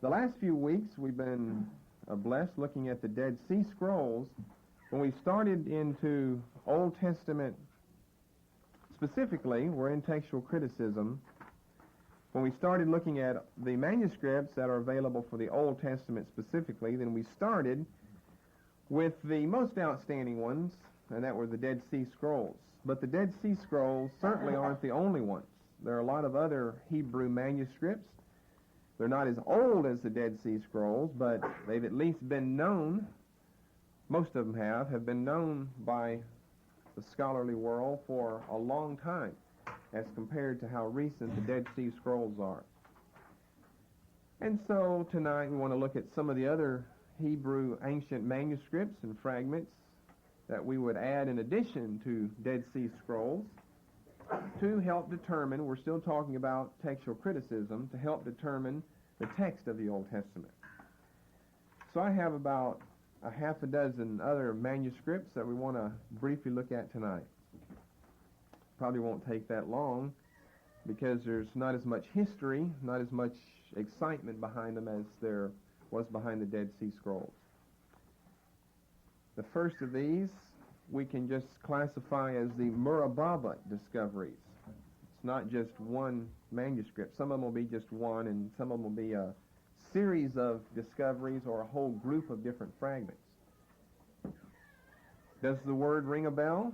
The last few weeks we've been blessed looking at the Dead Sea Scrolls. When we started into Old Testament specifically, we're in textual criticism. When we started looking at the manuscripts that are available for the Old Testament specifically, then we started with the most outstanding ones, and that were the Dead Sea Scrolls. But the Dead Sea Scrolls certainly aren't the only ones. There are a lot of other Hebrew manuscripts. They're not as old as the Dead Sea Scrolls, but they've at least been known, most of them have been known by the scholarly world for a long time, as compared to how recent the Dead Sea Scrolls are. And so tonight we want to look at some of the other Hebrew ancient manuscripts and fragments that we would add in addition to Dead Sea Scrolls to help determine, we're still talking about textual criticism, to help determine the text of the Old Testament. So I have about a half a dozen other manuscripts that we want to briefly look at tonight. Probably won't take that long because there's not as much history, not as much excitement behind them as there was behind the Dead Sea Scrolls. The first of these we can just classify as the myriad discoveries. It's not just one manuscript. Some of them will be just one, and some of them will be a series of discoveries or a whole group of different fragments. Does the word ring a bell?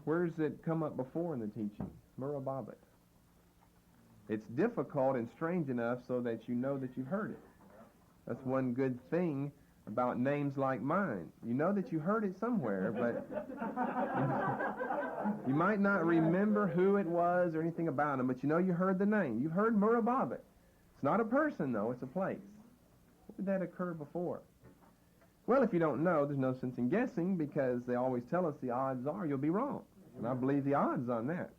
Where does it come up before in the teaching? Myriad. It's difficult and strange enough so that you know that you've heard it. That's one good thing about names like mine. You know that you heard it somewhere, but you might not remember who it was or anything about him, but you know you heard the name. You've heard myriad. It's not a person, though. It's a place. What did that occur before? Well, if you don't know, there's no sense in guessing, because they always tell us the odds are you'll be wrong. And I believe the odds on that.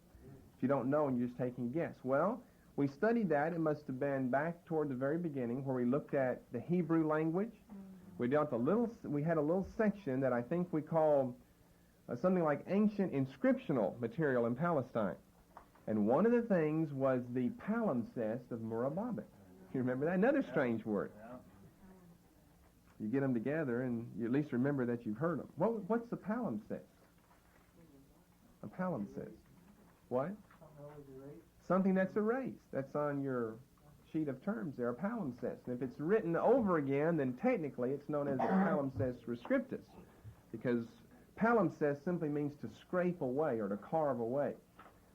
If you don't know and you're just taking a guess. Well, we studied that. It must have been back toward the very beginning where we looked at the Hebrew language. We had a little section that I think we called something like ancient inscriptional material in Palestine. And one of the things was the palimpsest of myriad. You remember that? Another strange word. You get them together and you at least remember that you've heard them. What's the palimpsest? A palimpsest. What? Something that's erased. That's on your sheet of terms there, a palimpsest. And if it's written over again, then technically it's known as a palimpsest rescriptus, because palimpsest simply means to scrape away or to carve away,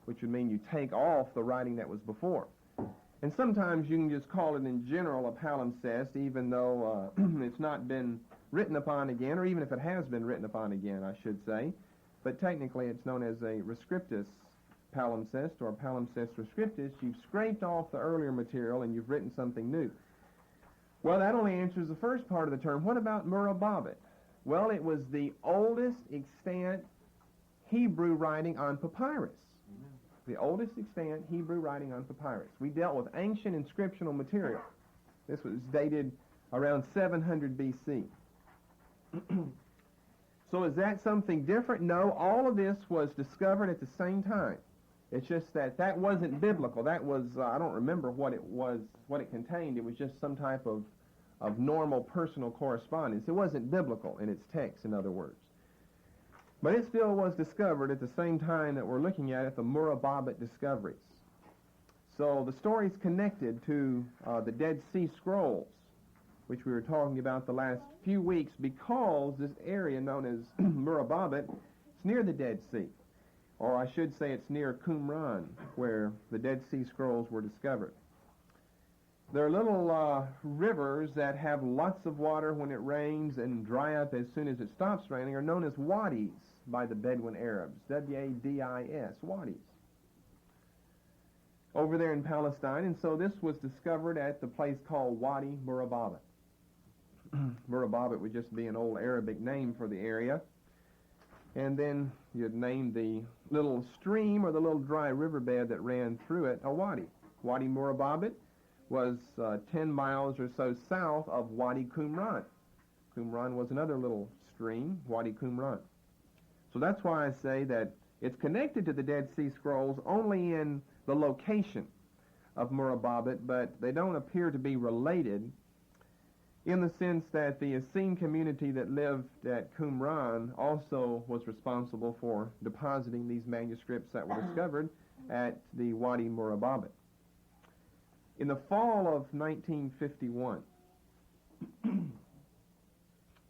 which would mean you take off the writing that was before. And sometimes you can just call it in general a palimpsest, even though it's not been written upon again, or even if it has been written upon again, I should say. But technically it's known as a rescriptus palimpsest or palimpsest rescriptus. You've scraped off the earlier material and you've written something new. Well, that only answers the first part of the term. What about myriad? Well, it was the oldest extant Hebrew writing on papyrus. The oldest extant Hebrew writing on papyrus. We dealt with ancient inscriptional material. This was dated around 700 BC. So is that something different? No, all of this was discovered at the same time. It's just that wasn't biblical. That was, I don't remember what it contained. It was just some type of normal personal correspondence. It wasn't biblical in its text, in other words. But it still was discovered at the same time that we're looking at the myriad discoveries. So the story's connected to the Dead Sea Scrolls, which we were talking about the last few weeks, because this area known as myriad, it's near the Dead Sea. Or I should say it's near Qumran, where the Dead Sea Scrolls were discovered. There are little rivers that have lots of water when it rains and dry up as soon as it stops raining, are known as wadis by the Bedouin Arabs. W-A-D-I-S, wadis. Over there in Palestine, and so this was discovered at the place called Wadi Myriad. Myriad would just be an old Arabic name for the area. And then you'd name the little stream or the little dry riverbed that ran through it a wadi. Wadi Myriad was 10 miles or so south of Wadi Qumran. Qumran was another little stream, Wadi Qumran. So that's why I say that it's connected to the Dead Sea Scrolls only in the location of Myriad, but they don't appear to be related in the sense that the Essene community that lived at Qumran also was responsible for depositing these manuscripts that were discovered at the Wadi Murababit. In the fall of 1951,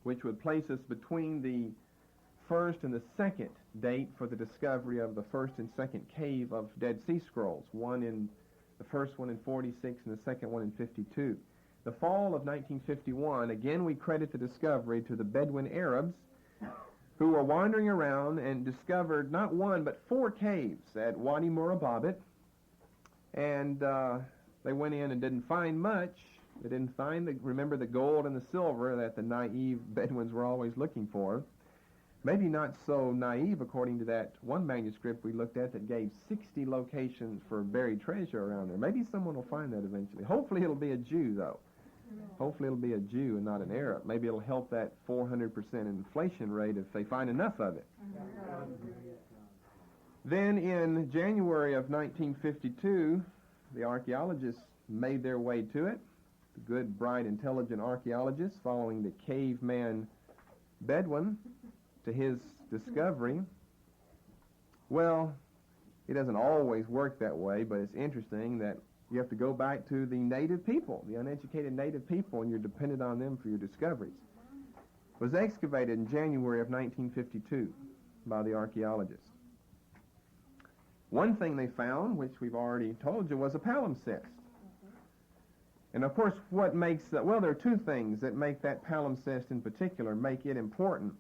which would place us between the first and the second date for the discovery of the first and second cave of Dead Sea Scrolls, the first one in 46 and the second one in 52. The fall of 1951, again we credit the discovery to the Bedouin Arabs who were wandering around and discovered not one but 4 caves at Wadi Murababit, and they went in and didn't find much. They didn't find, remember, the gold and the silver that the naive Bedouins were always looking for. Maybe not so naive according to that one manuscript we looked at that gave 60 locations for buried treasure around there. Maybe someone will find that eventually. Hopefully it'll be a Jew, though. Hopefully it'll be a Jew and not an Arab. Maybe it'll help that 400% inflation rate if they find enough of it. Then in January of 1952, the archaeologists made their way to it. The good, bright, intelligent archaeologists following the caveman Bedouin to his discovery. Well, it doesn't always work that way, but it's interesting that you have to go back to the native people, the uneducated native people, and you're dependent on them for your discoveries. It was excavated in January of 1952 by the archaeologists. One thing they found, which we've already told you, was a palimpsest. And of course, what makes, well, there are 2 things that make that palimpsest in particular, make it important.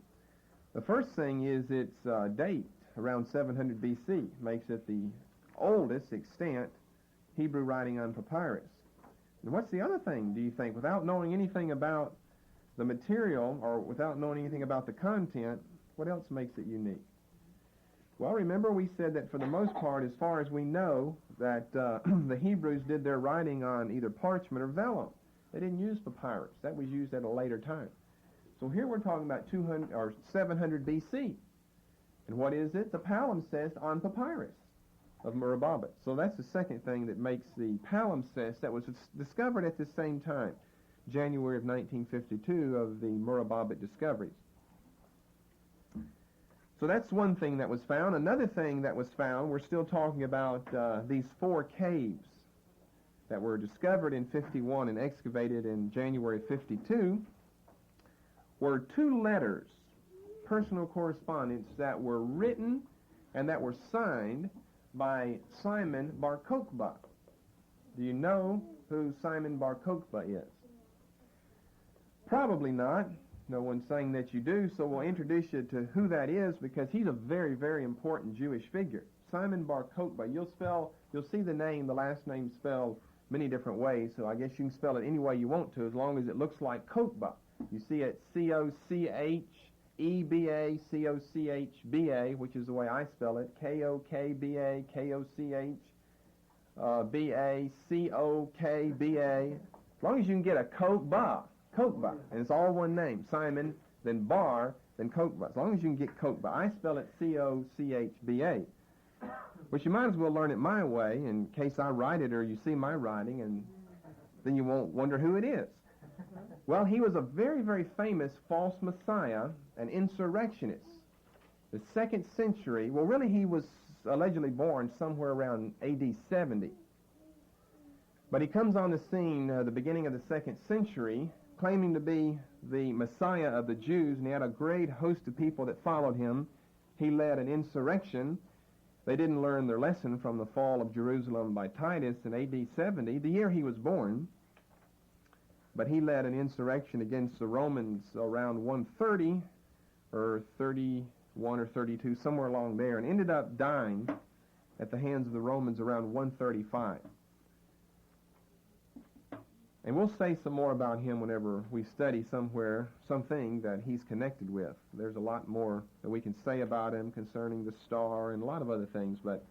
The first thing is its date, around 700 B.C., makes it the oldest extant Hebrew writing on papyrus. And what's the other thing, do you think? Without knowing anything about the material, or without knowing anything about the content, what else makes it unique? Well, remember we said that for the most part, as far as we know, that the Hebrews did their writing on either parchment or vellum. They didn't use papyrus. That was used at a later time. So here we're talking about 200 or 700 B.C. And what is it? The palimpsest on papyrus of Murababit. So that's the second thing that makes the palimpsest that was discovered at the same time, January of 1952, of the Murababit discoveries. So that's one thing that was found. Another thing that was found, we're still talking about these 4 caves that were discovered in 51 and excavated in January 52, were 2 letters, personal correspondence, that were written and that were signed by Simon Bar Kokhba. Do you know who Simon Bar Kokhba is? Probably not. No one's saying that you do, so we'll introduce you to who that is because he's a very, very important Jewish figure. Simon Bar Kokhba. You'll see the name, the last name spelled many different ways, so I guess you can spell it any way you want to as long as it looks like Kokhba. You see it C-O-C-H-E-B-A, C-O-C-H-B-A, which is the way I spell it, K-O-K-B-A, K-O-C-H, B-A-C-O-K-B-A. As long as you can get a Kokhba, and it's all one name, Simon, then Bar, then Kokhba. As long as you can get Kokhba. I spell it C-O-C-H-B-A, which you might as well learn it my way in case I write it or you see my writing, and then you won't wonder who it is. Well, he was a very, very famous false messiah, an insurrectionist. The 2nd century, well, really he was allegedly born somewhere around A.D. 70. But he comes on the scene the beginning of the 2nd century, claiming to be the Messiah of the Jews, and he had a great host of people that followed him. He led an insurrection. They didn't learn their lesson from the fall of Jerusalem by Titus in A.D. 70, the year he was born. But he led an insurrection against the Romans around 130, or 31 or 32, somewhere along there, and ended up dying at the hands of the Romans around 135. And we'll say some more about him whenever we study something that he's connected with. There's a lot more that we can say about him concerning the star and a lot of other things, but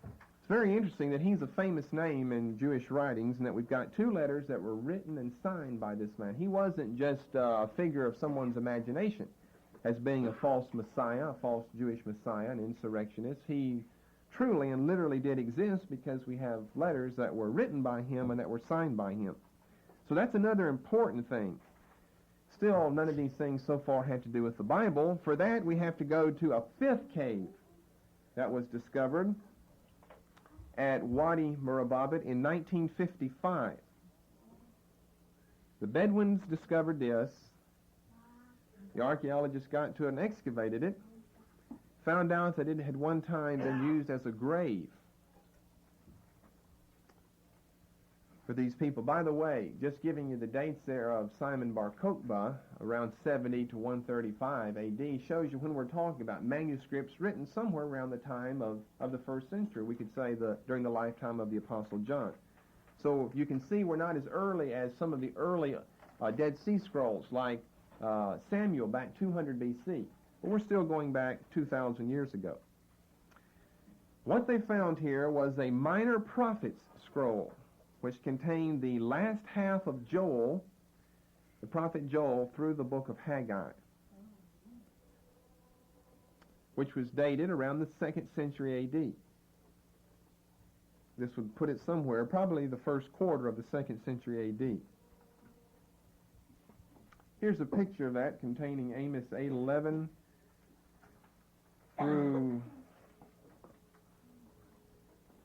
it's very interesting that he's a famous name in Jewish writings and that we've got 2 letters that were written and signed by this man. He wasn't just a figure of someone's imagination as being a false messiah, a false Jewish messiah, an insurrectionist. He truly and literally did exist because we have letters that were written by him and that were signed by him. So that's another important thing. Still, none of these things so far have to do with the Bible. For that, we have to go to a fifth cave that was discovered at Wadi Murababit in 1955. The Bedouins discovered this. The archaeologists got to it and excavated it, found out that it had one time been used as a grave for these people. By the way, just giving you the dates there of Simon Bar Kokhba, around 70 to 135 AD, shows you when we're talking about manuscripts written somewhere around the time of the first century. We could say during the lifetime of the Apostle John. So you can see we're not as early as some of the early Dead Sea Scrolls, like Samuel back 200 BC. But we're still going back 2,000 years ago. What they found here was a minor prophets scroll, which contained the last half of Joel, the prophet Joel, through the book of Haggai, which was dated around the 2nd century AD. This would put it somewhere, probably the first quarter of the 2nd century AD. Here's a picture of that containing Amos 8:11 through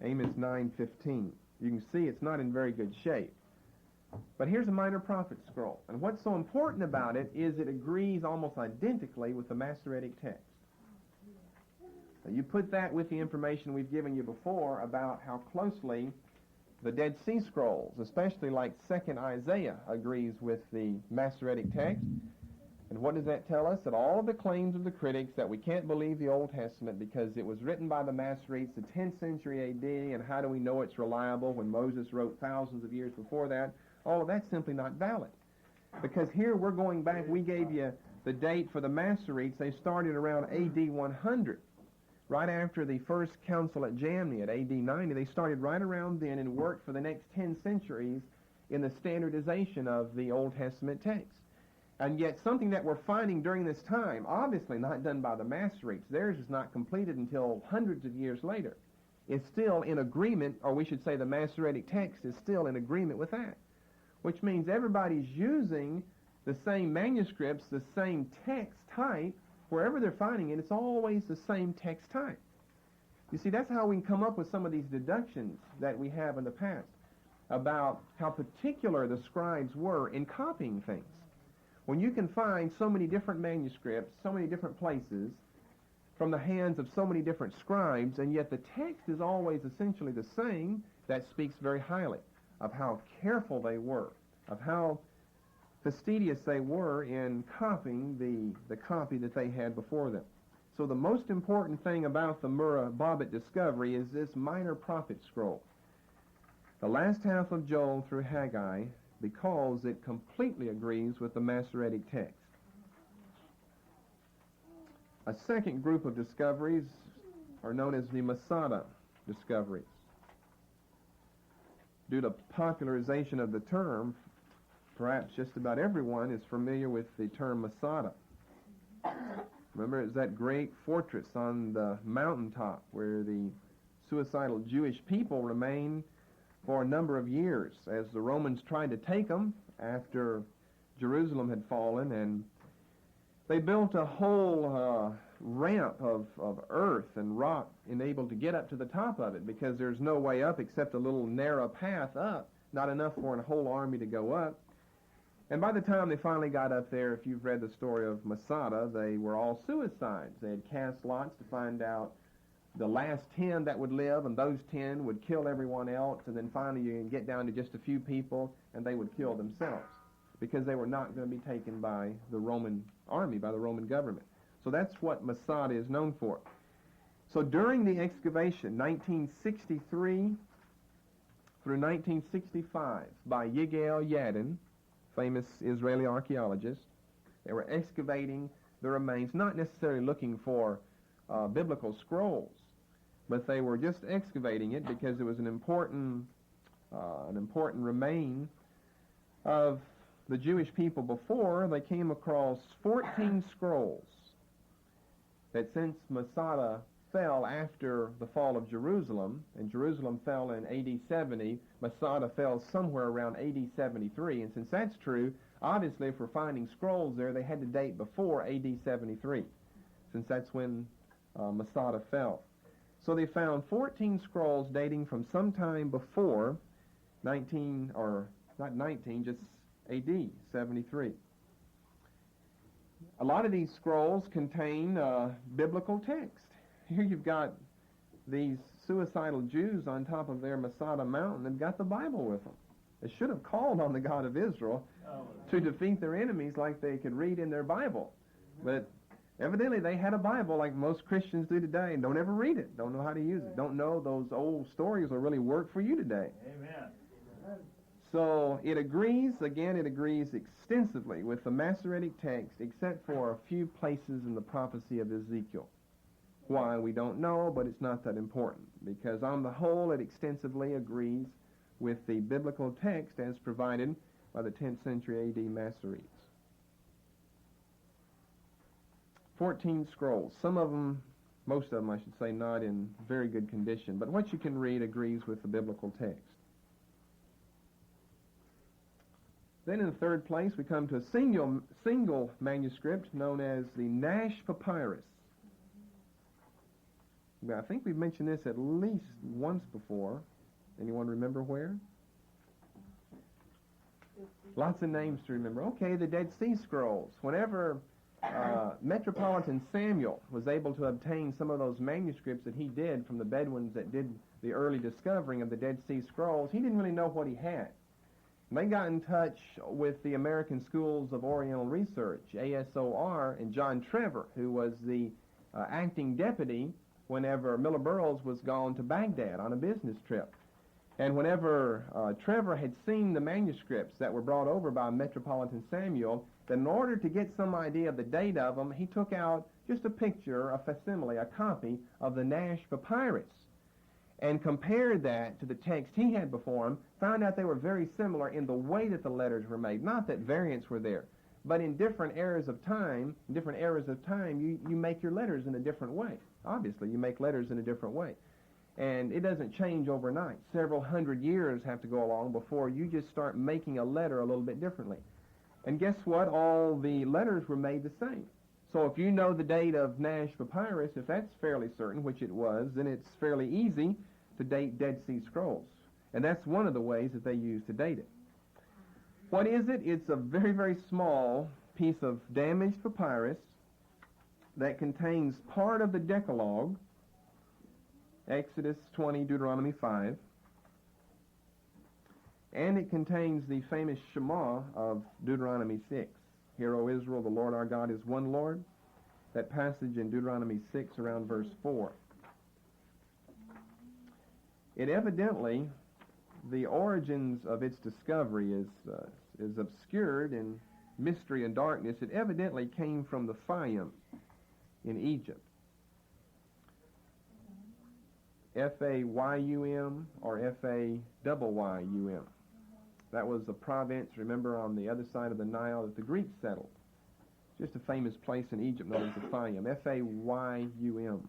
Amos 9:15. You can see it's not in very good shape. But here's a minor prophet scroll. And what's so important about it is it agrees almost identically with the Masoretic text. Now you put that with the information we've given you before about how closely the Dead Sea Scrolls, especially like 2nd Isaiah, agrees with the Masoretic text. And what does that tell us? That all of the claims of the critics that we can't believe the Old Testament because it was written by the Masoretes the 10th century AD, and how do we know it's reliable when Moses wrote thousands of years before that? All of that's simply not valid. Because here we're going back, we gave you the date for the Masoretes. They started around AD 100. Right after the first council at Jamni at AD 90, they started right around then and worked for the next 10 centuries in the standardization of the Old Testament text. And yet something that we're finding during this time, obviously not done by the Masoretes, theirs is not completed until hundreds of years later, is still in agreement, or we should say the Masoretic text is still in agreement with that. Which means everybody's using the same manuscripts, the same text type, wherever they're finding it, it's always the same text type. You see, that's how we can come up with some of these deductions that we have in the past about how particular the scribes were in copying things. When you can find so many different manuscripts, so many different places, from the hands of so many different scribes, and yet the text is always essentially the same, that speaks very highly of how careful they were, of how fastidious they were in copying the copy that they had before them. So the most important thing about the Murababit discovery is this minor prophet scroll, the last half of Joel through Haggai, because it completely agrees with the Masoretic text. A second group of discoveries are known as the Masada discoveries. Due to popularization of the term, perhaps just about everyone is familiar with the term Masada. Remember, it's that great fortress on the mountaintop where the suicidal Jewish people remained for a number of years as the Romans tried to take them after Jerusalem had fallen, and they built a whole ramp of earth and rock enabled to get up to the top of it, because there's no way up except a little narrow path up, not enough for a whole army to go up. And by the time they finally got up there, if you've read the story of Masada, they were all suicides. They had cast lots to find out the last 10 that would live, and those 10 would kill everyone else, and then finally you get down to just a few people, and they would kill themselves, because they were not going to be taken by the Roman army, by the Roman government. So that's what Masada is known for. So during the excavation, 1963 through 1965, by Yigael Yadin, famous Israeli archaeologist, they were excavating the remains, not necessarily looking for biblical scrolls, but they were just excavating it because it was an important remain of the Jewish people before. They came across 14 scrolls that since Masada fell after the fall of Jerusalem, and Jerusalem fell in AD 70. Masada fell somewhere around AD 73, and since that's true, obviously if we're finding scrolls there, they had to date before AD 73, since that's when Masada fell. So they found 14 scrolls dating from sometime before 19, or not 19, just AD 73. A lot of these scrolls contain biblical text. Here you've got these suicidal Jews on top of their Masada mountain. They've got the Bible with them. They should have called on the God of Israel to defeat their enemies like they could read in their Bible. But evidently they had a Bible like most Christians do today and don't ever read it, don't know how to use it, don't know those old stories will really work for you today. Amen. So it agrees extensively with the Masoretic text except for a few places in the prophecy of Ezekiel. Why, we don't know, but it's not that important, because on the whole it extensively agrees with the biblical text as provided by the 10th century AD Masoretes. 14 scrolls. Some of them, most of them I should say, not in very good condition, but what you can read agrees with the biblical text. Then in the third place we come to a single manuscript known as the Nash Papyrus. I think we've mentioned this at least once before. Anyone remember where? Lots of names to remember. Okay, the Dead Sea Scrolls. Whenever Metropolitan Samuel was able to obtain some of those manuscripts that he did from the Bedouins that did the early discovering of the Dead Sea Scrolls, he didn't really know what he had. And they got in touch with the American Schools of Oriental Research, ASOR, and John Trevor, who was the acting deputy whenever Miller Burroughs was gone to Baghdad on a business trip. And whenever Trevor had seen the manuscripts that were brought over by Metropolitan Samuel, then in order to get some idea of the date of them, he took out just a picture, a facsimile, a copy of the Nash Papyrus, and compared that to the text he had before him, found out they were very similar in the way that the letters were made. Not that variants were there, but in different eras of time, you make your letters in a different way. Obviously, you make letters in a different way. And it doesn't change overnight. Several hundred years have to go along before you just start making a letter a little bit differently. And guess what? All the letters were made the same. So if you know the date of Nash Papyrus, if that's fairly certain, which it was, then it's fairly easy to date Dead Sea Scrolls. And that's one of the ways that they use to date it. What is it? It's a very, very small piece of damaged papyrus that contains part of the Decalogue, Exodus 20, Deuteronomy 5, and it contains the famous Shema of Deuteronomy 6. Hear, O Israel, the Lord our God is one Lord. That passage in Deuteronomy 6 around verse 4. It evidently, the origins of its discovery is obscured in mystery and darkness. It evidently came from the Fayum in Egypt. F-A-Y-U-M or F-A-Y-Y-U-M. That was a province, remember, on the other side of the Nile that the Greeks settled. Just a famous place in Egypt known as the Fayum. F-A-Y-U-M.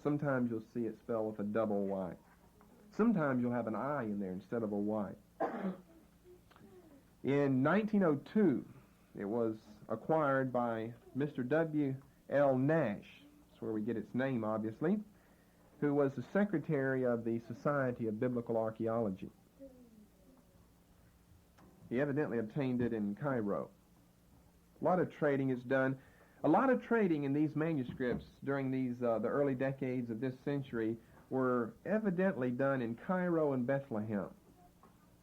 Sometimes you'll see it spelled with a double Y. Sometimes you'll have an I in there instead of a Y. In 1902, it was acquired by Mr. W.L. Nash. That's where we get its name, obviously, who was the secretary of the Society of Biblical Archaeology. He evidently obtained it in Cairo. A lot of trading is done. A lot of trading in these manuscripts during the early decades of this century were evidently done in Cairo and Bethlehem.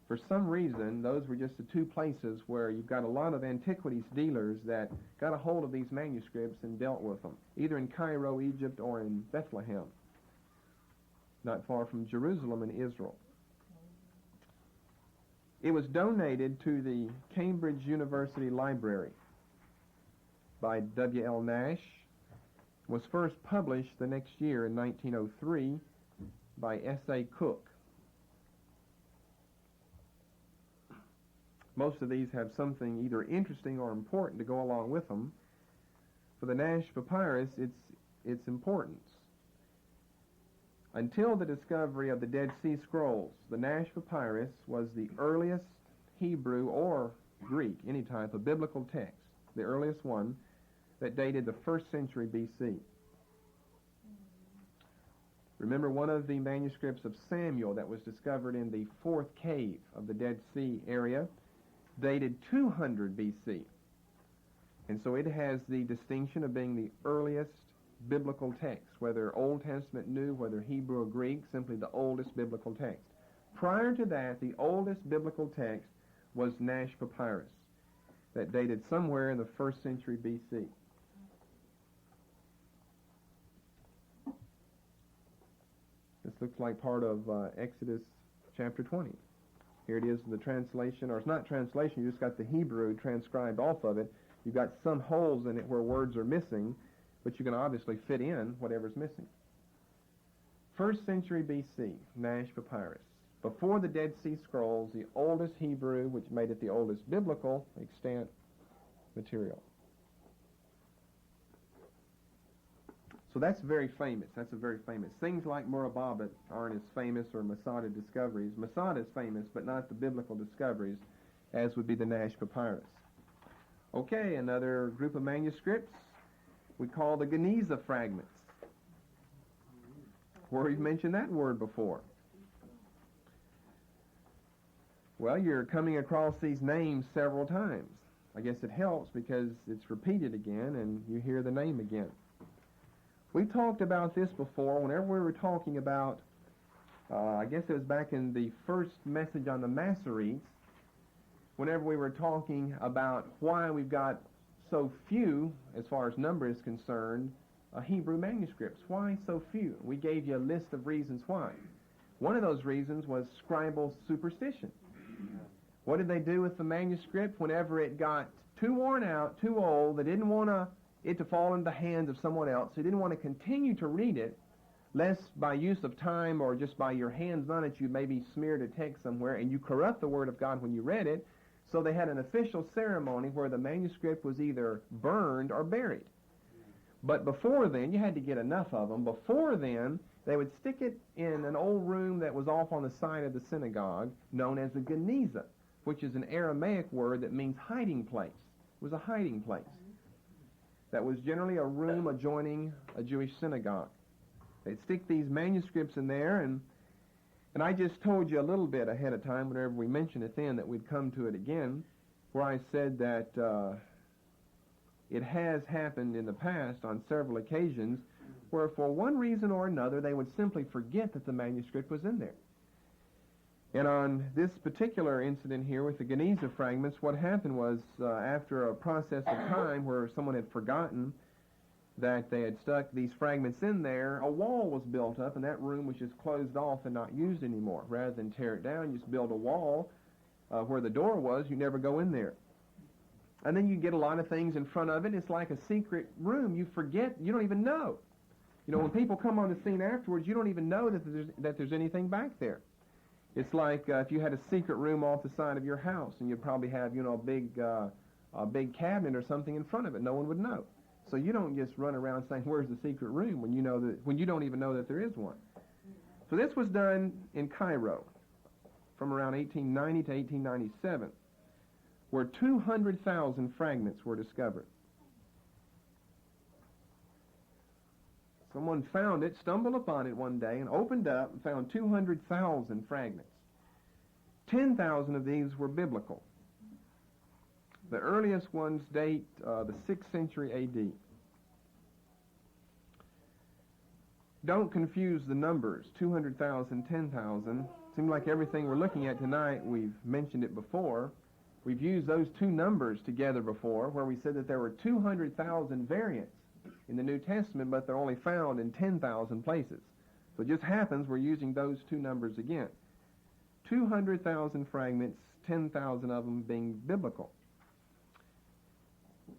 For some reason, those were just the two places where you've got a lot of antiquities dealers that got a hold of these manuscripts and dealt with them, either in Cairo, Egypt, or in Bethlehem, not far from Jerusalem in Israel. It was donated to the Cambridge University Library by W.L. Nash, was first published the next year in 1903 by S.A. Cook. Most of these have something either interesting or important to go along with them. For the Nash Papyrus, its importance. Until the discovery of the Dead Sea Scrolls, the Nash Papyrus was the earliest Hebrew or Greek, any type of biblical text, the earliest one that dated the 1st century BC. Remember, one of the manuscripts of Samuel that was discovered in the 4th cave of the Dead Sea area dated 200 BC. And so it has the distinction of being the earliest biblical text, whether Old Testament, New, whether Hebrew or Greek, simply the oldest biblical text. Prior to that, the oldest biblical text was Nash Papyrus, that dated somewhere in the 1st century BC. This looks like part of Exodus chapter 20. Here it is in the translation, or it's not translation, you just got the Hebrew transcribed off of it. You've got some holes in it where words are missing, but you can obviously fit in whatever's missing. 1st century BC, Nash Papyrus. Before the Dead Sea Scrolls, the oldest Hebrew, which made it the oldest biblical extant material. So that's very famous. That's a very famous. Things like Murababit aren't as famous, or Masada discoveries. Masada is famous, but not the biblical discoveries, as would be the Nash Papyrus. Okay, another group of manuscripts we call the Geniza fragments. Where you've mentioned that word before. Well, you're coming across these names several times. I guess it helps because it's repeated again and you hear the name again. We talked about this before whenever we were talking about, I guess it was back in the first message on the Masoretes, whenever we were talking about why we've got so few, as far as number is concerned, Hebrew manuscripts. Why so few? We gave you a list of reasons why. One of those reasons was scribal superstition. What did they do with the manuscript whenever it got too worn out, too old? They didn't want it to fall into the hands of someone else. They didn't want to continue to read it, lest by use of time or just by your hands on it, you maybe smeared a text somewhere and you corrupt the Word of God when you read it. So they had an official ceremony where the manuscript was either burned or buried. But before then, you had to get enough of them. Before then, they would stick it in an old room that was off on the side of the synagogue, known as a geniza, which is an Aramaic word that means hiding place. It was a hiding place. That was generally a room adjoining a Jewish synagogue. They'd stick these manuscripts in there, and I just told you a little bit ahead of time, whenever we mentioned it then, that we'd come to it again, where I said that it has happened in the past on several occasions where for one reason or another they would simply forget that the manuscript was in there. And on this particular incident here with the Geniza fragments, what happened was after a process of time where someone had forgotten that they had stuck these fragments in there, a wall was built up and that room was just closed off and not used anymore. Rather than tear it down, you just build a wall where the door was. You never go in there. And then you get a lot of things in front of it. It's like a secret room. You forget. You don't even know. You know, when people come on the scene afterwards, you don't even know that there's anything back there. It's like if you had a secret room off the side of your house, and you'd probably have, you know, a big cabinet or something in front of it. No one would know. So you don't just run around saying, "Where's the secret room?" when you don't even know that there is one. So this was done in Cairo from around 1890 to 1897, where 200,000 fragments were discovered. Someone found it, stumbled upon it one day, and opened up and found 200,000 fragments. 10,000 of these were biblical. The earliest ones date the 6th century A.D. Don't confuse the numbers, 200,000, 10,000. Seems like everything we're looking at tonight, we've mentioned it before. We've used those two numbers together before, where we said that there were 200,000 variants in the New Testament, but they're only found in 10,000 places. So it just happens we're using those two numbers again. 200,000 fragments, 10,000 of them being biblical.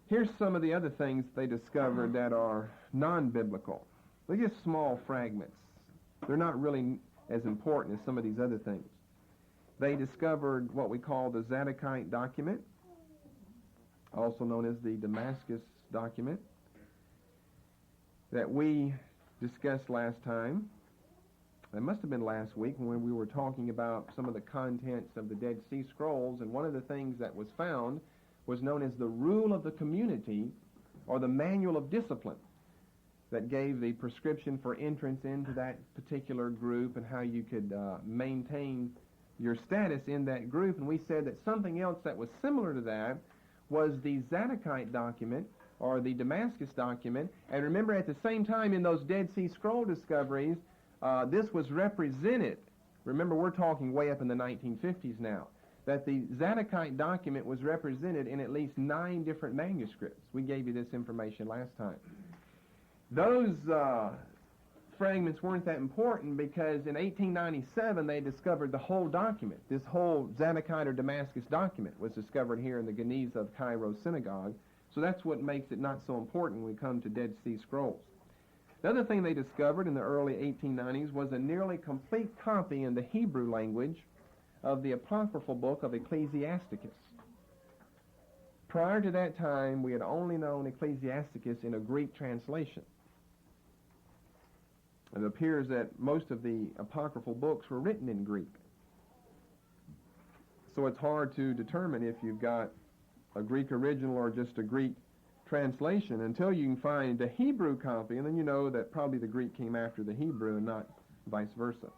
Here's some of the other things they discovered that are non-biblical. They're just small fragments. They're not really as important as some of these other things. They discovered what we call the Zadokite document, also known as the Damascus document, that we discussed last time. It must have been last week when we were talking about some of the contents of the Dead Sea Scrolls, and one of the things that was found was known as the Rule of the Community, or the Manual of Discipline, that gave the prescription for entrance into that particular group and how you could maintain your status in that group. And we said that something else that was similar to that was the Zadokite document, or the Damascus document. And remember, at the same time in those Dead Sea Scroll discoveries, this was represented. Remember, we're talking way up in the 1950s now, that the Zadokite document was represented in at least 9 different manuscripts. We gave you this information last time. Those fragments weren't that important because in 1897 they discovered the whole document. This whole Zadokite or Damascus document was discovered here in the Geniza of Cairo synagogue. So that's what makes it not so important when we come to Dead Sea Scrolls. The other thing they discovered in the early 1890s was a nearly complete copy in the Hebrew language of the apocryphal book of Ecclesiasticus. Prior to that time, we had only known Ecclesiasticus in a Greek translation. It appears that most of the apocryphal books were written in Greek. So it's hard to determine if you've got a Greek original or just a Greek translation until you can find the Hebrew copy, and then you know that probably the Greek came after the Hebrew and not vice versa.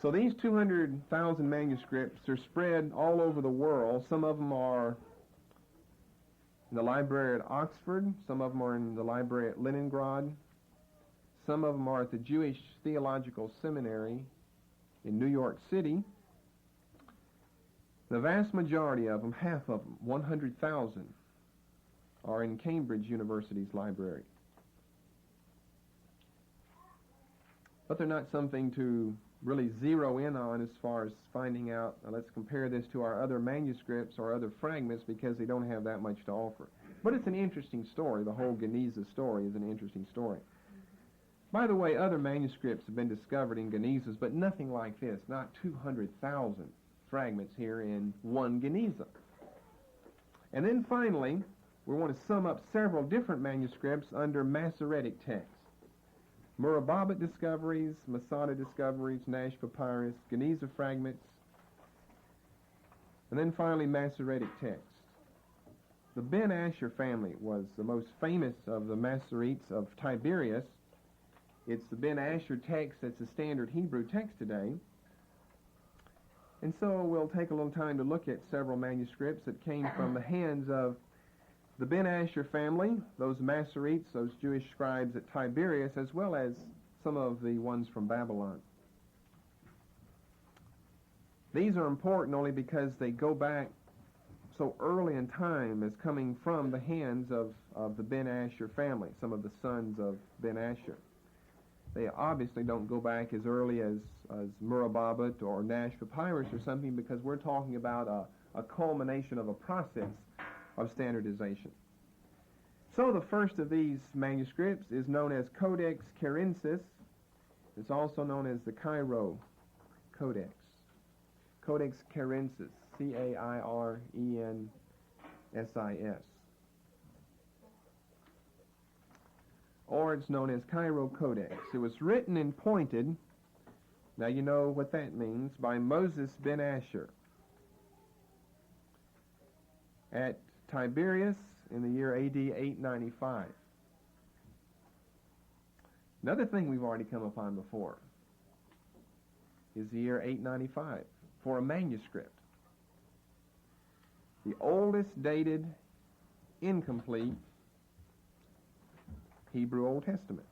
So these 200,000 manuscripts are spread all over the world. Some of them are in the library at Oxford. Some of them are in the library at Leningrad. Some of them are at the Jewish Theological Seminary in New York City. The vast majority of them, half of them, 100,000, are in Cambridge University's library. But they're not something to really zero in on as far as finding out, let's compare this to our other manuscripts or other fragments, because they don't have that much to offer. But it's an interesting story. The whole Geniza story is an interesting story. By the way, other manuscripts have been discovered in Genizas, but nothing like this, not 200,000 fragments here in one Geniza. And then finally, we want to sum up several different manuscripts under Masoretic texts. Murababat discoveries, Masada discoveries, Nash papyrus, Geniza fragments, and then finally Masoretic texts. The Ben Asher family was the most famous of the Masoretes of Tiberias. It's the Ben Asher text that's the standard Hebrew text today. And so we'll take a little time to look at several manuscripts that came from the hands of the Ben Asher family, those Masoretes, those Jewish scribes at Tiberias, as well as some of the ones from Babylon. These are important only because they go back so early in time as coming from the hands of the Ben Asher family, some of the sons of Ben Asher. They obviously don't go back as early as Murababat or Nash papyrus or something, because we're talking about a culmination of a process of standardization. So the first of these manuscripts is known as Codex Carensis. It's also known as the Cairo Codex. Codex Carensis, C-A-I-R-E-N-S-I-S. Or it's known as Cairo Codex. It was written and pointed, now you know what that means, by Moses ben Asher at Tiberias in the year AD 895. Another thing we've already come upon before is the year 895 for a manuscript. The oldest dated, incomplete Hebrew Old Testament.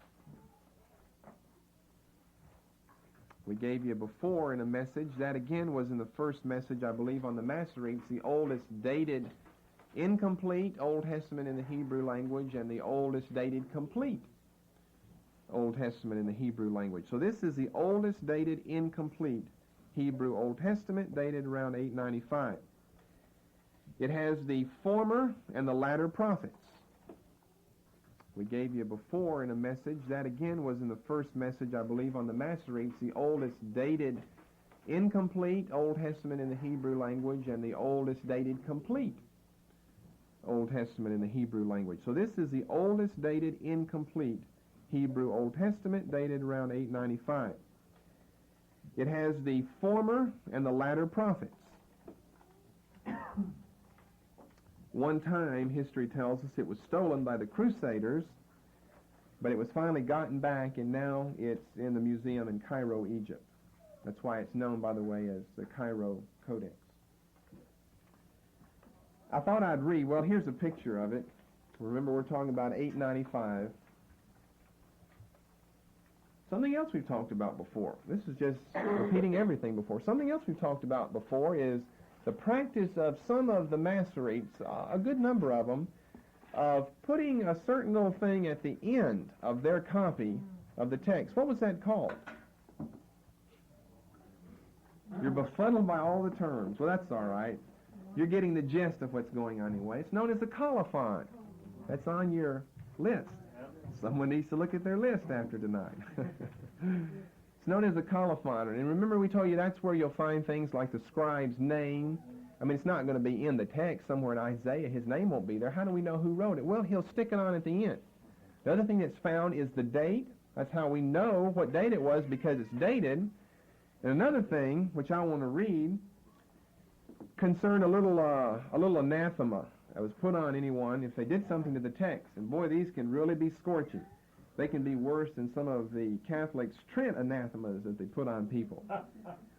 We gave you before in a message, that again was in the first message, I believe, on the Masoretes, the oldest dated incomplete Old Testament in the Hebrew language and the oldest dated complete Old Testament in the Hebrew language. So this is the oldest dated incomplete Hebrew Old Testament, dated around 895. It has the former and the latter prophets. We gave you before in a message, that again was in the first message, I believe, on the Masoretes, the oldest dated incomplete Old Testament in the Hebrew language and the oldest dated complete Old Testament in the Hebrew language. So this is the oldest dated incomplete Hebrew Old Testament, dated around 895. It has the former and the latter prophets. One time, history tells us it was stolen by the Crusaders, but it was finally gotten back, and now it's in the museum in Cairo, Egypt. That's why it's known, by the way, as the Cairo Codex. I thought I'd read, well, here's a picture of it. Remember, we're talking about 895. Something else we've talked about before. This is just repeating everything before. Something else we've talked about before is the practice of some of the Masoretes, a good number of them, of putting a certain little thing at the end of their copy of the text. What was that called? You're befuddled by all the terms. Well, that's all right. You're getting the gist of what's going on anyway. It's known as a colophon. That's on your list. Someone needs to look at their list after tonight. It's known as a colophon. And remember, we told you that's where you'll find things like the scribe's name. I mean, it's not going to be in the text somewhere in Isaiah. His name won't be there. How do we know who wrote it? Well, he'll stick it on at the end. The other thing that's found is the date. That's how we know what date it was, because it's dated. And another thing, which I want to read, concerned a little anathema that was put on anyone if they did something to the text. And boy, these can really be scorching. They can be worse than some of the Catholics' Trent anathemas that they put on people.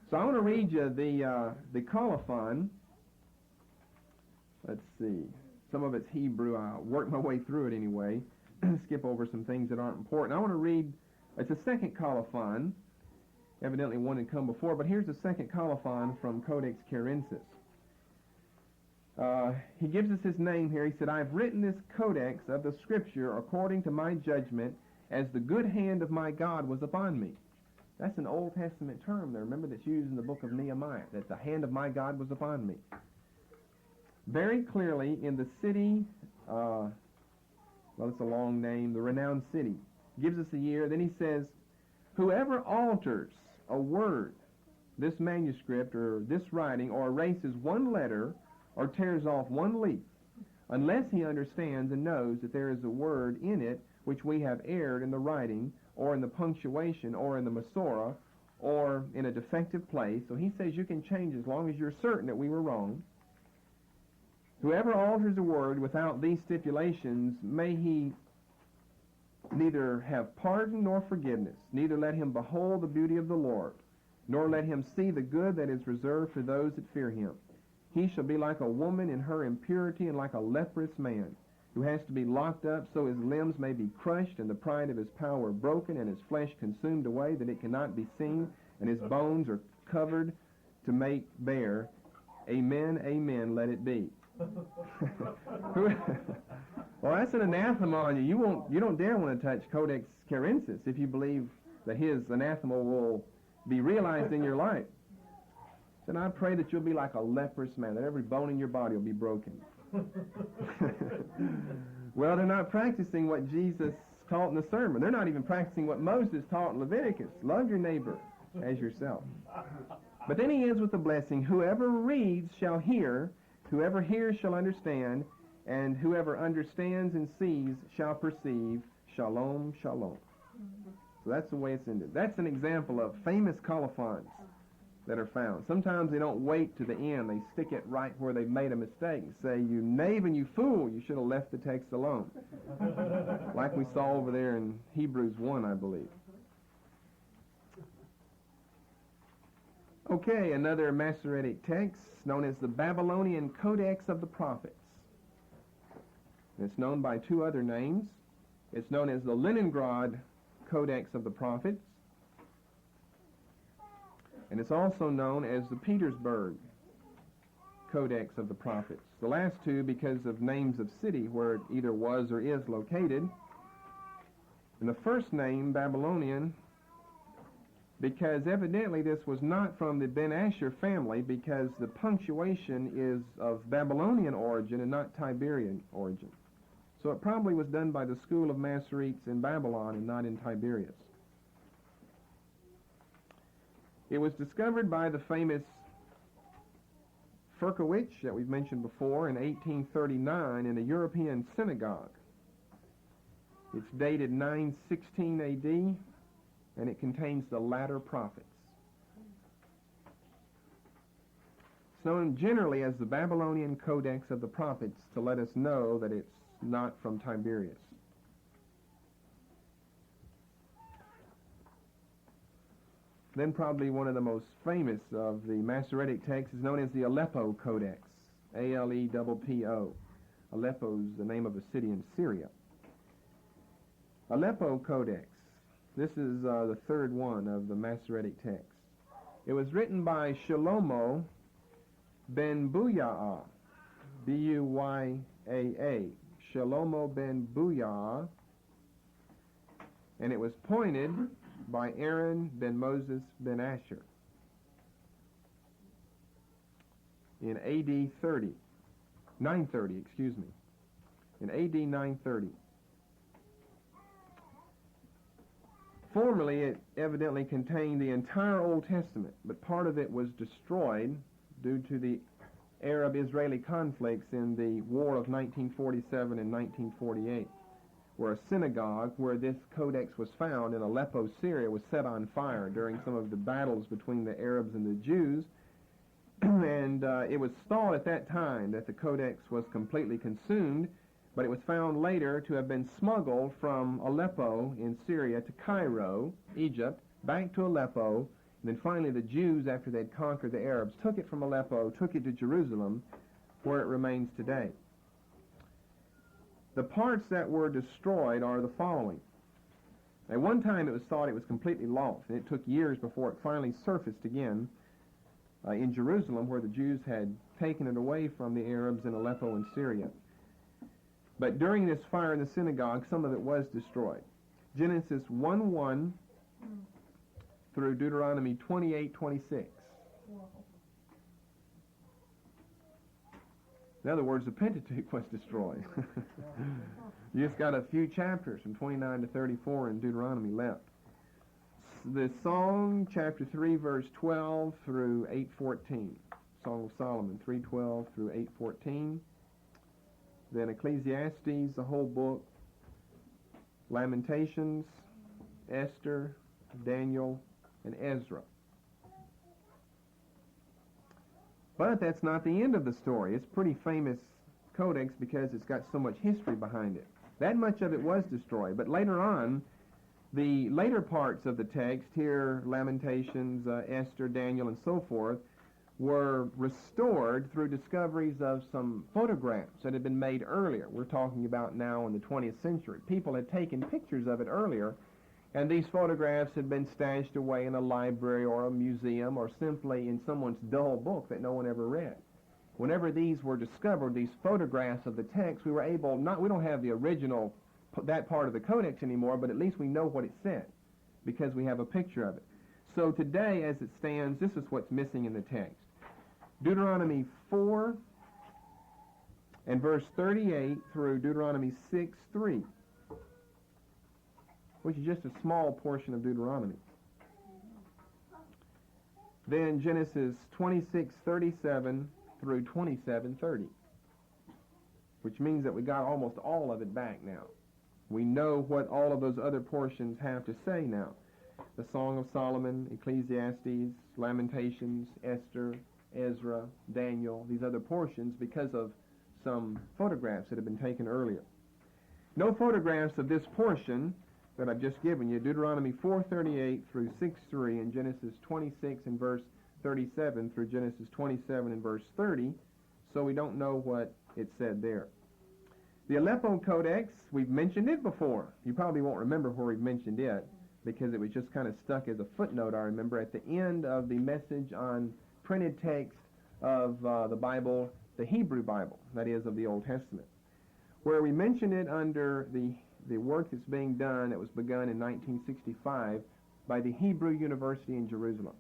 So I want to read you the colophon. Let's see. Some of it's Hebrew. I'll work my way through it anyway. Skip over some things that aren't important. I want to read, it's a second colophon. Evidently one had come before, but here's the second colophon from Codex Canonicity. He gives us his name here. He said, I've written this codex of the Scripture according to my judgment, as the good hand of my God was upon me. That's an Old Testament term there. Remember, that's used in the book of Nehemiah, that the hand of my God was upon me. Very clearly in the city, well, it's a long name, the renowned city. Gives us a year. Then he says, whoever alters a word, this manuscript or this writing, or erases one letter or tears off one leaf, unless he understands and knows that there is a word in it which we have erred in the writing, or in the punctuation, or in the Masorah, or in a defective place. So he says you can change as long as you're certain that we were wrong. Whoever alters a word without these stipulations, may he neither have pardon nor forgiveness, neither let him behold the beauty of the Lord, nor let him see the good that is reserved for those that fear him. He shall be like a woman in her impurity, and like a leprous man, who has to be locked up so his limbs may be crushed, and the pride of his power broken, and his flesh consumed away, that it cannot be seen, and his bones are covered to make bare. Amen, amen, let it be. Well, that's an anathema on you. You don't dare want to touch Codex Canonicity if you believe that his anathema will be realized in your life. And I pray that you'll be like a leprous man, that every bone in your body will be broken. Well, they're not practicing what Jesus taught in the sermon. They're not even practicing what Moses taught in Leviticus. Love your neighbor as yourself. But then he ends with the blessing, whoever reads shall hear, whoever hears shall understand, and whoever understands and sees shall perceive. Shalom, shalom. So that's the way it's ended. That's an example of famous colophons that are found. Sometimes they don't wait to the end. They stick it right where they've made a mistake and say, you knave and you fool, you should have left the text alone. Like we saw over there in Hebrews 1, I believe. Okay, another Masoretic text known as the Babylonian Codex of the Prophets. It's known by two other names. It's known as the Leningrad Codex of the Prophets, and it's also known as the Petersburg Codex of the Prophets. The last two because of names of city where it either was or is located. And the first name, Babylonian, because evidently this was not from the Ben Asher family, because the punctuation is of Babylonian origin and not Tiberian origin. So it probably was done by the school of Masoretes in Babylon and not in Tiberias. It was discovered by the famous Furkowicz that we've mentioned before in 1839 in a European synagogue. It's dated 916 A.D., and it contains the latter prophets. It's known generally as the Babylonian Codex of the Prophets to let us know that it's not from Tiberius. Then probably one of the most famous of the Masoretic texts is known as the Aleppo Codex, Aleppo. Aleppo is the name of a city in Syria. Aleppo Codex. This is the third one of the Masoretic text. It was written by Shlomo ben Buyaa, B-U-Y-A-A, Shlomo ben Buyaa, and it was pointed by Aaron ben Moses ben Asher in A.D. 930, in A.D. 930. Formerly, it evidently contained the entire Old Testament, but part of it was destroyed due to the Arab-Israeli conflicts in the War of 1947 and 1948, where a synagogue where this codex was found in Aleppo, Syria, was set on fire during some of the battles between the Arabs and the Jews. And it was thought at that time that the codex was completely consumed, but it was found later to have been smuggled from Aleppo in Syria to Cairo, Egypt, back to Aleppo, and then finally the Jews, after they'd conquered the Arabs, took it from Aleppo, took it to Jerusalem, where it remains today. The parts that were destroyed are the following. At one time it was thought it was completely lost, and it took years before it finally surfaced again in Jerusalem, where the Jews had taken it away from the Arabs in Aleppo and Syria. But during this fire in the synagogue, some of it was destroyed. Genesis 1:1 through Deuteronomy 28:26. In other words, the Pentateuch was destroyed. You just got a few chapters from 29 to 34 in Deuteronomy left. The Song, chapter 3, verse 12 through 8:14. Song of Solomon, 3:12 through 8:14. Then Ecclesiastes, the whole book. Lamentations, Esther, Daniel, and Ezra. But that's not the end of the story. It's a pretty famous codex because it's got so much history behind it. That much of it was destroyed, but later on, the later parts of the text here, Lamentations, Esther, Daniel, and so forth, were restored through discoveries of some photographs that had been made earlier. We're talking about now in the 20th century. People had taken pictures of it earlier, and these photographs had been stashed away in a library or a museum or simply in someone's dull book that no one ever read. Whenever these were discovered, these photographs of the text, we were able, we don't have the original, that part of the codex anymore, but at least we know what it said because we have a picture of it. So today, as it stands, this is what's missing in the text. Deuteronomy 4 and verse 38 through Deuteronomy 6:3, which is just a small portion of Deuteronomy. Then Genesis 26:37 through 27:30, which means that we got almost all of it back now. We know what all of those other portions have to say now. The Song of Solomon, Ecclesiastes, Lamentations, Esther, Ezra, Daniel, these other portions, because of some photographs that have been taken earlier. No photographs of this portion that I've just given you, Deuteronomy 4:38 through 6:3, and Genesis 26 and verse 37 through Genesis 27 and verse 30, so we don't know what it said there. The Aleppo Codex, we've mentioned it before. You probably won't remember where we've mentioned it, because it was just kind of stuck as a footnote, I remember, at the end of the message on printed text of the Bible, the Hebrew Bible, that is, of the Old Testament, where we mentioned it under the work that's being done, that was begun in 1965 by the Hebrew University in Jerusalem.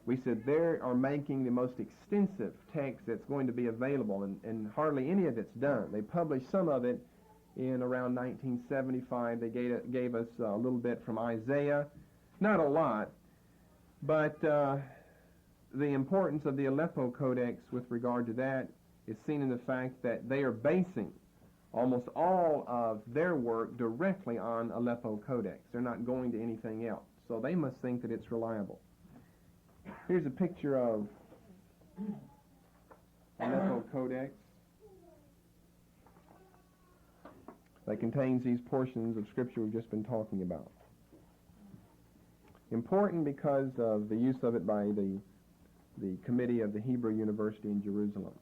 We said they are making the most extensive text that's going to be available, and hardly any of it's done. They published some of it in around 1975. They gave us a little bit from Isaiah, not a lot, but the importance of the Aleppo Codex with regard to that is seen in the fact that they are basing almost all of their work directly on Aleppo Codex. They're not going to anything else. So they must think that it's reliable. Here's a picture of Aleppo Codex that contains these portions of Scripture we've just been talking about. Important because of the use of it by the committee of the Hebrew University in Jerusalem.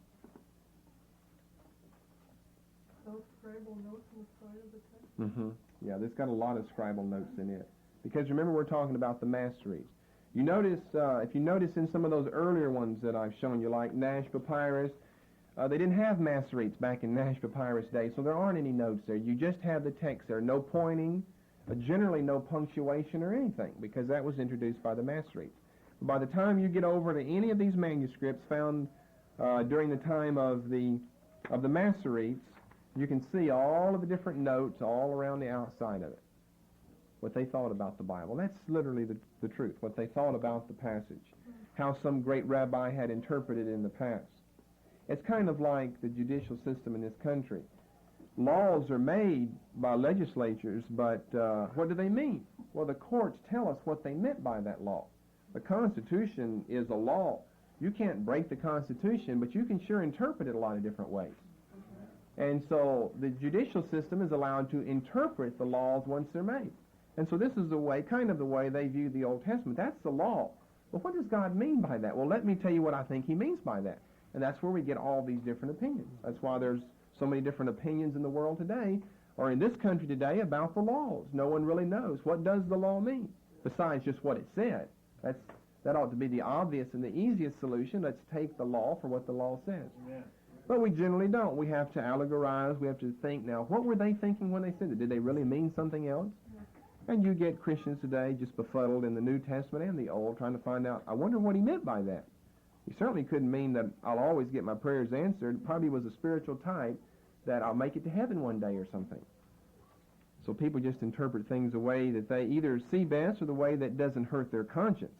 Those scribal notes on the side of the text? Mm-hmm. Yeah, this got a lot of scribal notes in it. Because remember, we're talking about the Masoretes. You notice, if you notice in some of those earlier ones that I've shown you, like Nash Papyrus, they didn't have Masoretes back in Nash Papyrus days, so there aren't any notes there. You just have the text there, no pointing, generally no punctuation or anything, because that was introduced by the Masoretes. By the time you get over to any of these manuscripts found during the time of the Masoretes, you can see all of the different notes all around the outside of it, what they thought about the Bible. That's literally the truth, what they thought about the passage, how some great rabbi had interpreted it in the past. It's kind of like the judicial system in this country. Laws are made by legislatures, but what do they mean? Well, the courts tell us what they meant by that law. The Constitution is a law. You can't break the Constitution, but you can sure interpret it a lot of different ways. And so the judicial system is allowed to interpret the laws once they're made. And so this is the way, kind of the way they view the Old Testament. That's the law. Well, what does God mean by that? Well, let me tell you what I think he means by that. And that's where we get all these different opinions. That's why there's so many different opinions in the world today, or in this country today, about the laws. No one really knows. What does the law mean, besides just what it said? That ought to be the obvious and the easiest solution. Let's take the law for what the law says. Yeah. But we generally don't. We have to allegorize. We have to think, now, what were they thinking when they said it? Did they really mean something else? And you get Christians today just befuddled in the New Testament and the Old, trying to find out, I wonder what he meant by that. He certainly couldn't mean that I'll always get my prayers answered. It probably was a spiritual type that I'll make it to heaven one day or something. So people just interpret things the way that they either see best or the way that doesn't hurt their conscience,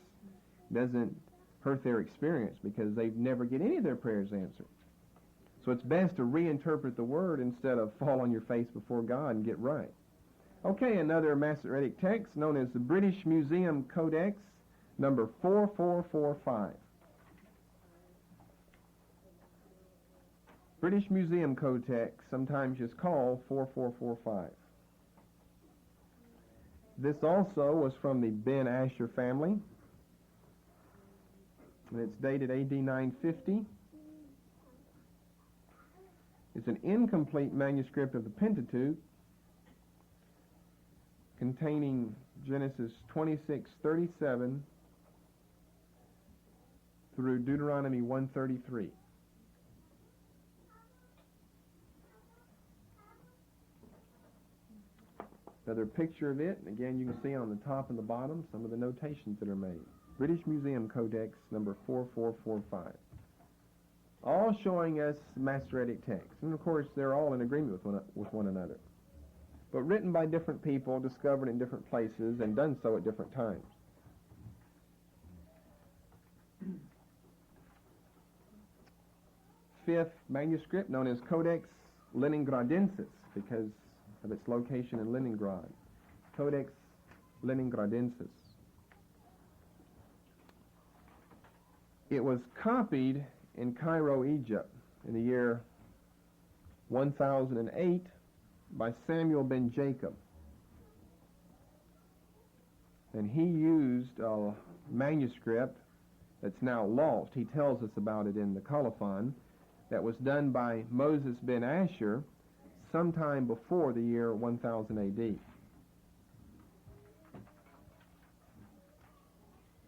doesn't hurt their experience, because they never get any of their prayers answered. So it's best to reinterpret the Word instead of fall on your face before God and get right. Okay, another Masoretic text known as the British Museum Codex, number 4445. British Museum Codex, sometimes just called 4445. This also was from the Ben Asher family, and it's dated AD 950. It's an incomplete manuscript of the Pentateuch, containing Genesis 26:37 through Deuteronomy 1:33. Another picture of it, and again you can see on the top and the bottom some of the notations that are made. British Museum Codex number 4445. All showing us Masoretic texts. And of course they're all in agreement with one another. But written by different people, discovered in different places, and done so at different times. Fifth manuscript, known as Codex Leningradensis, because of its location in Leningrad. Codex Leningradensis. It was copied in Cairo, Egypt, in the year 1008 by Samuel ben Jacob. And he used a manuscript that's now lost. He tells us about it in the Colophon, that was done by Moses ben Asher sometime before the year 1000 AD.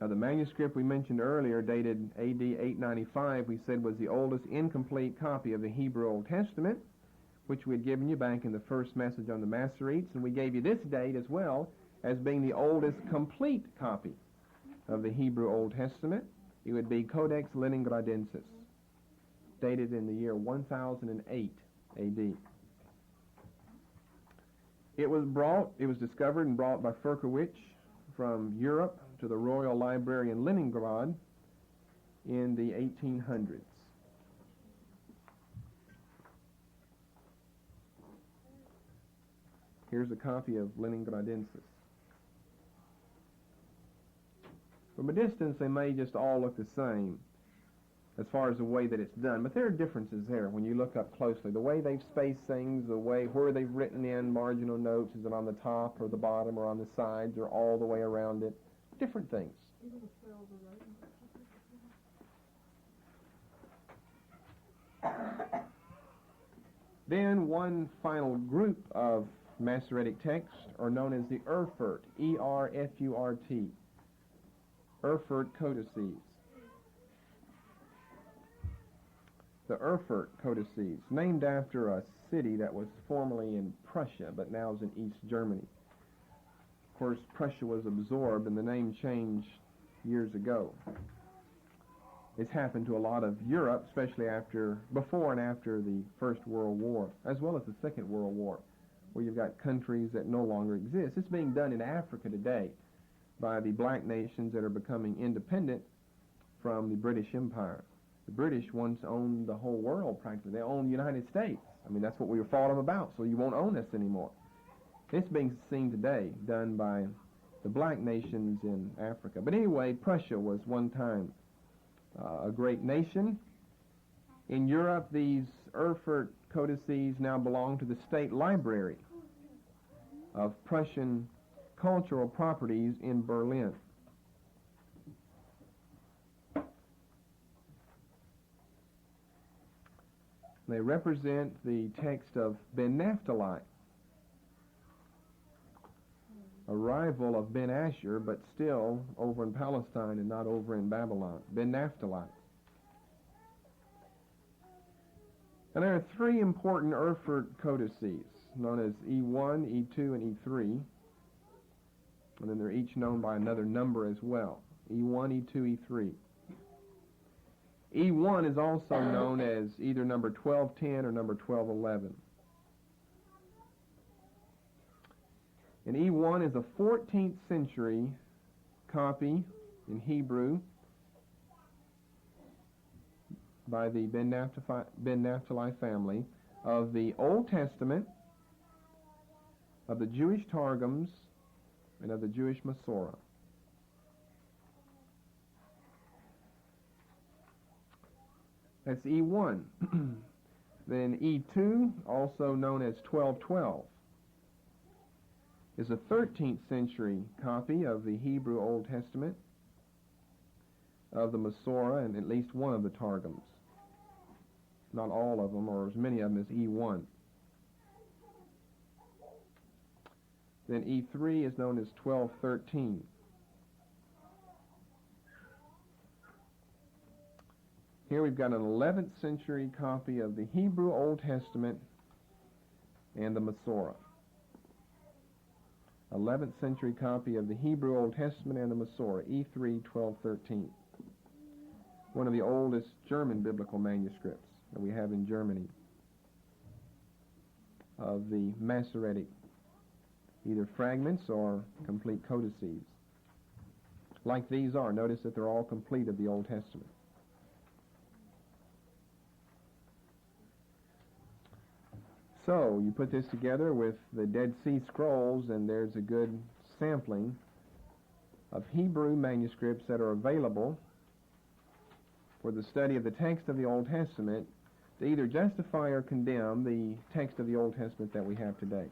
Now, the manuscript we mentioned earlier, dated AD 895, we said was the oldest incomplete copy of the Hebrew Old Testament, which we had given you back in the first message on the Masoretes, and we gave you this date as well as being the oldest complete copy of the Hebrew Old Testament. It would be Codex Leningradensis, dated in the year 1008 AD. It was discovered and brought by Furkowicz from Europe to the Royal Library in Leningrad in the 1800s. Here's a copy of Leningradensis. From a distance, they may just all look the same as far as the way that it's done, but there are differences there when you look up closely. The way they've spaced things, the way where they've written in marginal notes, is it on the top or the bottom or on the sides or all the way around it? Different things. Even the spells are right. Then one final group of Masoretic texts are known as the Erfurt, E-R-F-U-R-T, Erfurt codices. The Erfurt codices, named after a city that was formerly in Prussia, but now is in East Germany. Of course, Prussia was absorbed and the name changed years ago. It's happened to a lot of Europe, especially before and after the First World War, as well as the Second World War, where you've got countries that no longer exist. It's being done in Africa today by the black nations that are becoming independent from the British Empire. The British once owned the whole world practically. They owned the United States. I mean, that's what we fought them about, so you won't own us anymore. It's being seen today, done by the black nations in Africa. But anyway, Prussia was one time a great nation. In Europe, these Erfurt codices now belong to the State Library of Prussian Cultural Properties in Berlin. They represent the text of Ben Naphtali, a rival of Ben Asher, but still over in Palestine and not over in Babylon. Ben Naphtali. And there are three important Erfurt codices, known as E1, E2, and E3. And then they're each known by another number as well. E1, E2, E3. E1 is also known as either number 1210 or number 1211. And E1 is a 14th century copy in Hebrew by the Ben Naphtali family of the Old Testament, of the Jewish Targums, and of the Jewish Masorah. That's E1. Then E2, also known as 1212, is a 13th century copy of the Hebrew Old Testament, of the Masorah, and at least one of the Targums. Not all of them, or as many of them as E1. Then E3 is known as 1213. Here we've got an 11th century copy of the Hebrew Old Testament and the Masorah. 11th century copy of the Hebrew Old Testament and the Masorah, E3, 1213. One of the oldest German biblical manuscripts that we have in Germany of the Masoretic, either fragments or complete codices. Like these are, notice that they're all complete of the Old Testament. So, you put this together with the Dead Sea Scrolls, and there's a good sampling of Hebrew manuscripts that are available for the study of the text of the Old Testament to either justify or condemn the text of the Old Testament that we have today.